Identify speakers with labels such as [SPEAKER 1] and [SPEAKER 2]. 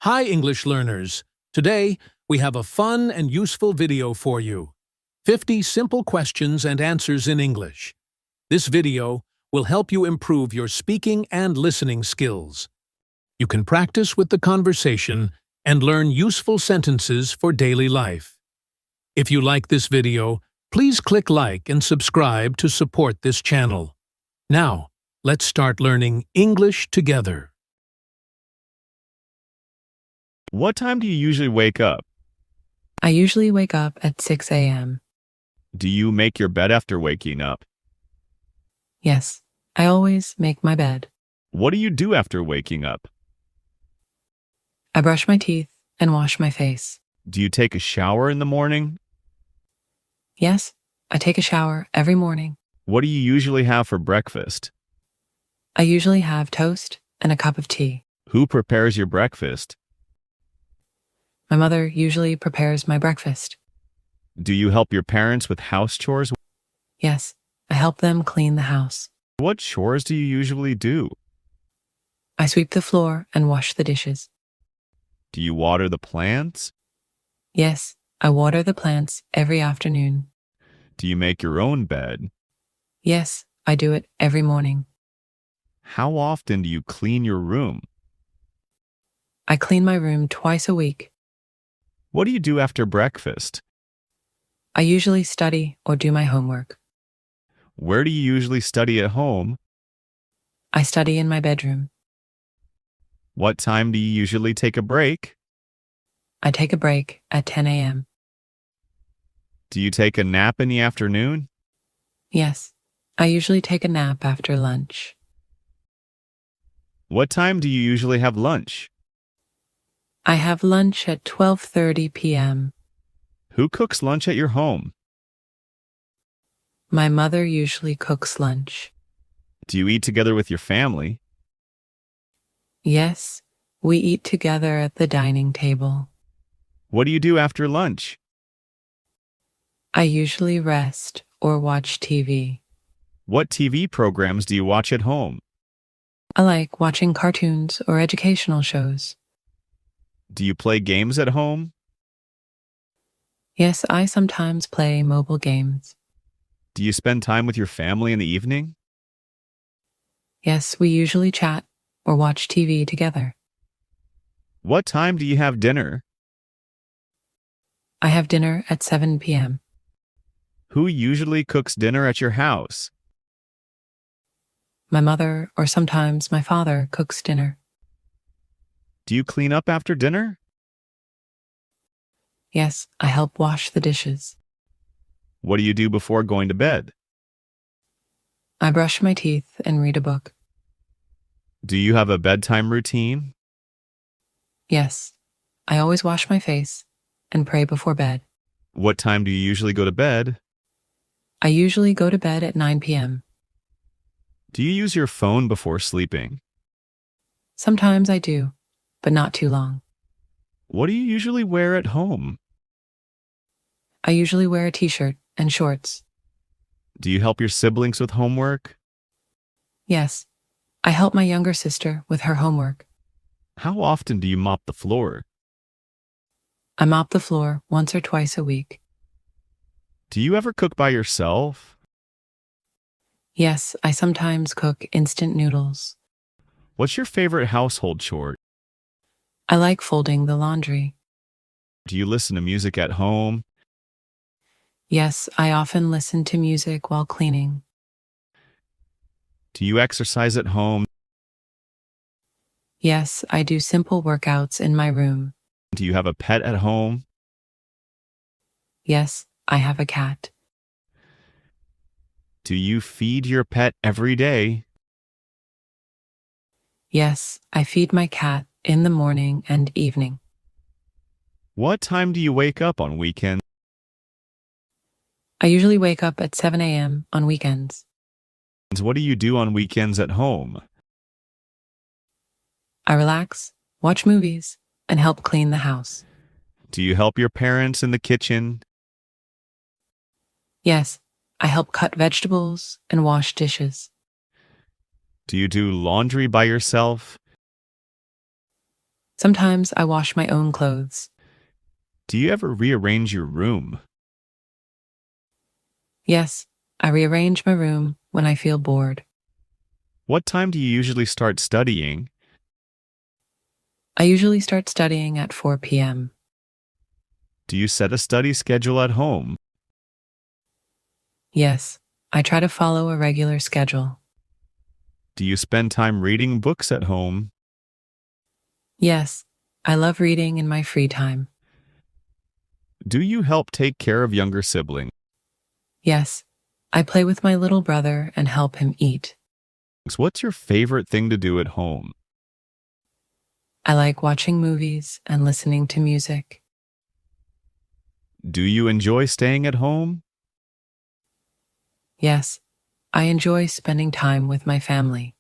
[SPEAKER 1] Hi, English learners. Today, we have a fun and useful video for you. 50 simple questions and answers in English. This video will help you improve your speaking and listening skills. You can practice with the conversation and learn useful sentences for daily life. If you like this video, please click like and subscribe to support this channel. Now, let's start learning English together.
[SPEAKER 2] What time do you usually wake up?
[SPEAKER 3] I usually wake up at 6 a.m.
[SPEAKER 2] Do you make your bed after waking up?
[SPEAKER 3] Yes, I always make my bed.
[SPEAKER 2] What do you do after waking up?
[SPEAKER 3] I brush my teeth and wash my face.
[SPEAKER 2] Do you take a shower in the morning?
[SPEAKER 3] Yes, I take a shower every morning.
[SPEAKER 2] What do you usually have for breakfast?
[SPEAKER 3] I usually have toast and a cup of tea.
[SPEAKER 2] Who prepares your breakfast?
[SPEAKER 3] My mother usually prepares my breakfast.
[SPEAKER 2] Do you help your parents with house chores?
[SPEAKER 3] Yes, I help them clean the house.
[SPEAKER 2] What chores do you usually do?
[SPEAKER 3] I sweep the floor and wash the dishes.
[SPEAKER 2] Do you water the plants?
[SPEAKER 3] Yes, I water the plants every afternoon.
[SPEAKER 2] Do you make your own bed?
[SPEAKER 3] Yes, I do it every morning.
[SPEAKER 2] How often do you clean your room?
[SPEAKER 3] I clean my room twice a week.
[SPEAKER 2] What do you do after breakfast?
[SPEAKER 3] I usually study or do my homework.
[SPEAKER 2] Where do you usually study at home?
[SPEAKER 3] I study in my bedroom.
[SPEAKER 2] What time do you usually take a break?
[SPEAKER 3] I take a break at 10 a.m.
[SPEAKER 2] Do you take a nap in the afternoon?
[SPEAKER 3] Yes, I usually take a nap after lunch.
[SPEAKER 2] What time do you usually have lunch?
[SPEAKER 3] I have lunch at 12:30 p.m.
[SPEAKER 2] Who cooks lunch at your home?
[SPEAKER 3] My mother usually cooks lunch.
[SPEAKER 2] Do you eat together with your family?
[SPEAKER 3] Yes, we eat together at the dining table.
[SPEAKER 2] What do you do after lunch?
[SPEAKER 3] I usually rest or watch TV.
[SPEAKER 2] What TV programs do you watch at home?
[SPEAKER 3] I like watching cartoons or educational shows.
[SPEAKER 2] Do you play games at home?
[SPEAKER 3] Yes, I sometimes play mobile games.
[SPEAKER 2] Do you spend time with your family in the evening?
[SPEAKER 3] Yes, we usually chat or watch TV together.
[SPEAKER 2] What time do you have dinner?
[SPEAKER 3] I have dinner at 7 p.m.
[SPEAKER 2] Who usually cooks dinner at your house?
[SPEAKER 3] My mother or sometimes my father cooks dinner.
[SPEAKER 2] Do you clean up after dinner?
[SPEAKER 3] Yes, I help wash the dishes.
[SPEAKER 2] What do you do before going to bed?
[SPEAKER 3] I brush my teeth and read a book.
[SPEAKER 2] Do you have a bedtime routine?
[SPEAKER 3] Yes, I always wash my face and pray before bed.
[SPEAKER 2] What time do you usually go to bed?
[SPEAKER 3] I usually go to bed at 9 p.m.
[SPEAKER 2] Do you use your phone before sleeping?
[SPEAKER 3] Sometimes I do, but not too long.
[SPEAKER 2] What do you usually wear at home?
[SPEAKER 3] I usually wear a t-shirt and shorts.
[SPEAKER 2] Do you help your siblings with homework?
[SPEAKER 3] Yes, I help my younger sister with her homework.
[SPEAKER 2] How often do you mop the floor?
[SPEAKER 3] I mop the floor once or twice a week.
[SPEAKER 2] Do you ever cook by yourself?
[SPEAKER 3] Yes, I sometimes cook instant noodles.
[SPEAKER 2] What's your favorite household chore?
[SPEAKER 3] I like folding the laundry.
[SPEAKER 2] Do you listen to music at home?
[SPEAKER 3] Yes, I often listen to music while cleaning.
[SPEAKER 2] Do you exercise at home?
[SPEAKER 3] Yes, I do simple workouts in my room.
[SPEAKER 2] Do you have a pet at home?
[SPEAKER 3] Yes, I have a cat.
[SPEAKER 2] Do you feed your pet every day?
[SPEAKER 3] Yes, I feed my cat in the morning and evening.
[SPEAKER 2] What time do you wake up on weekends?
[SPEAKER 3] I usually wake up at 7 a.m. on weekends.
[SPEAKER 2] What do you do on weekends at home?
[SPEAKER 3] I relax, watch movies, and help clean the house.
[SPEAKER 2] Do you help your parents in the kitchen?
[SPEAKER 3] Yes, I help cut vegetables and wash dishes.
[SPEAKER 2] Do you do laundry by yourself?
[SPEAKER 3] Sometimes I wash my own clothes.
[SPEAKER 2] Do you ever rearrange your room?
[SPEAKER 3] Yes, I rearrange my room when I feel bored.
[SPEAKER 2] What time do you usually start studying?
[SPEAKER 3] I usually start studying at 4 p.m.
[SPEAKER 2] Do you set a study schedule at home?
[SPEAKER 3] Yes, I try to follow a regular schedule.
[SPEAKER 2] Do you spend time reading books at home?
[SPEAKER 3] Yes, I love reading in my free time.
[SPEAKER 2] Do you help take care of younger siblings?
[SPEAKER 3] Yes, I play with my little brother and help him eat.
[SPEAKER 2] What's your favorite thing to do at home?
[SPEAKER 3] I like watching movies and listening to music.
[SPEAKER 2] Do you enjoy staying at home?
[SPEAKER 3] Yes, I enjoy spending time with my family.